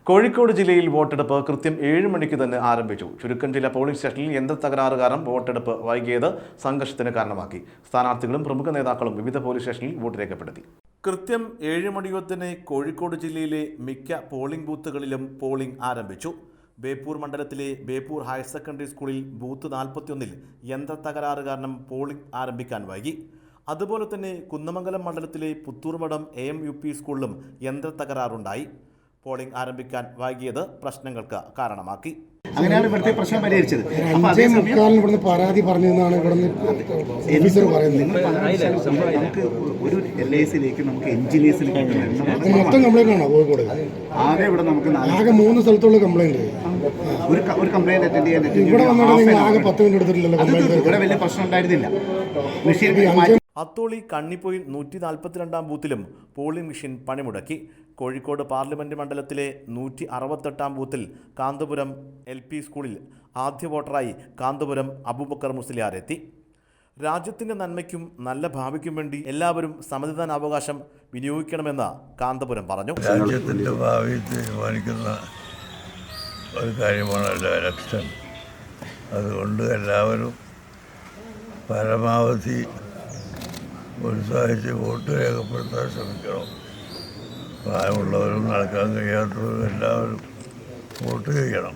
കോഴിക്കോട് ജില്ലയിൽ വോട്ടെടുപ്പ് കൃത്യം 7 മണിക്ക് തന്നെ ആരംഭിച്ചു. ചുരുക്കം ചില പോളിംഗ് സ്റ്റേഷനിൽ യന്ത്രത്തകരാറ് കാരണം വോട്ടെടുപ്പ് വൈകിയത് സംഘർഷത്തിന് കാരണമാക്കി. സ്ഥാനാർത്ഥികളും പ്രമുഖ നേതാക്കളും വിവിധ പോലീസ് സ്റ്റേഷനിൽ വോട്ട് രേഖപ്പെടുത്തി. കൃത്യം 7 മണിയോടെ കോഴിക്കോട് ജില്ലയിലെ മിക്ക പോളിംഗ് ബൂത്തുകളിലും പോളിംഗ് ആരംഭിച്ചു. ബേപ്പൂർ മണ്ഡലത്തിലെ ബേപ്പൂർ ഹയർ സെക്കൻഡറി സ്കൂളിൽ ബൂത്ത് 41-ൽ യന്ത്രത്തകരാറ് കാരണം പോളിംഗ് ആരംഭിക്കാൻ വൈകി. അതുപോലെ തന്നെ കുന്നമംഗലം മണ്ഡലത്തിലെ പുത്തൂർമഠം AM UP സ്കൂളിലും യന്ത്രത്തകരാറുണ്ടായി. പോളിംഗ് ആരംഭിക്കാൻ വൈകിയത് പ്രശ്നങ്ങൾക്ക് കാരണമാക്കി. അങ്ങനെയാണ് ഇവിടുത്തെ പ്രശ്നം പരിഹരിച്ചത്. പരാതി പറഞ്ഞതാണ് നമുക്ക് ഒരു LICയിലേക്ക് നമുക്ക് എഞ്ചിനീയേഴ്സിലേക്ക് മൊത്തം കംപ്ലൈന്റ് ആണോ കോഴിക്കോട്? ആകെ ഇവിടെ നമുക്ക് ആകെ 3 സ്ഥലത്തുള്ള കംപ്ലൈന്റ്. ഒരു കംപ്ലൈന്റ് അറ്റൻഡ് ചെയ്യാൻ ഇവിടെ വന്നിട്ട് ആകെ 10 മിനിറ്റ് എടുത്തിട്ടില്ലല്ലോ. ഇവിടെ വലിയ പ്രശ്നം ഉണ്ടായിരുന്നില്ല. മെഷീൻ അത്തോളി കണ്ണിപ്പൊയിൽ 142-ാം ബൂത്തിലും പോളിംഗ് മെഷീൻ പണിമുടക്കി. കോഴിക്കോട് പാർലമെന്റ് മണ്ഡലത്തിലെ 168-ാം ബൂത്തിൽ കാന്തപുരം LP സ്കൂളിൽ ആദ്യ വോട്ടറായി കാന്തപുരം അബൂബക്കർ മുസ്ലിയാർ എത്തി. രാജ്യത്തിൻ്റെ നന്മയ്ക്കും നല്ല ഭാവിക്കും വേണ്ടി എല്ലാവരും സമ്മതിദാനാവകാശം വിനിയോഗിക്കണമെന്ന് കാന്തപുരം പറഞ്ഞു. രാജ്യത്തിൻ്റെ ഭാവി തീരുമാനിക്കുന്ന ഒരു കാര്യമാണ് ഇലക്ഷൻ. അതുകൊണ്ട് എല്ലാവരും പരമാവധി ഉത്സാഹിച്ച് വോട്ട് രേഖപ്പെടുത്താൻ ശ്രമിക്കണം. പ്രായമുള്ളവരും നടക്കാൻ കഴിയാത്തവരും എല്ലാവരും വോട്ട് ചെയ്യണം.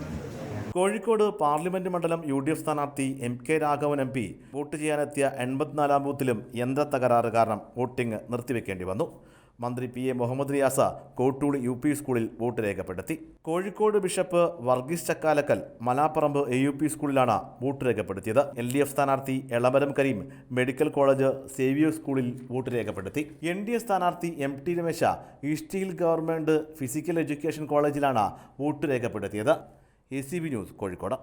കോഴിക്കോട് പാർലമെന്റ് മണ്ഡലം UDF സ്ഥാനാർത്ഥി MK രാഘവൻ MP വോട്ട് ചെയ്യാനെത്തിയ 84-ാം ബൂത്തിലും യന്ത്രത്തകരാറ് കാരണം വോട്ടിംഗ് നിർത്തിവെക്കേണ്ടി വന്നു. മന്ത്രി PA മുഹമ്മദ് റിയാസ കോട്ടൂളി UP സ്കൂളിൽ വോട്ട് രേഖപ്പെടുത്തി. കോഴിക്കോട് ബിഷപ്പ് വർഗീസ് ചക്കാലക്കൽ മലാപ്പറമ്പ് AUP സ്കൂളിലാണ് വോട്ട് രേഖപ്പെടുത്തിയത്. LDF സ്ഥാനാർത്ഥി Elamaram Kareem medical college Xavier's സ്കൂളിൽ വോട്ട് രേഖപ്പെടുത്തി. NDA സ്ഥാനാർത്ഥി MT Ramesh east hill government physical education കോളേജിലാണ് വോട്ട് രേഖപ്പെടുത്തിയത്. ACB news Kozhikode.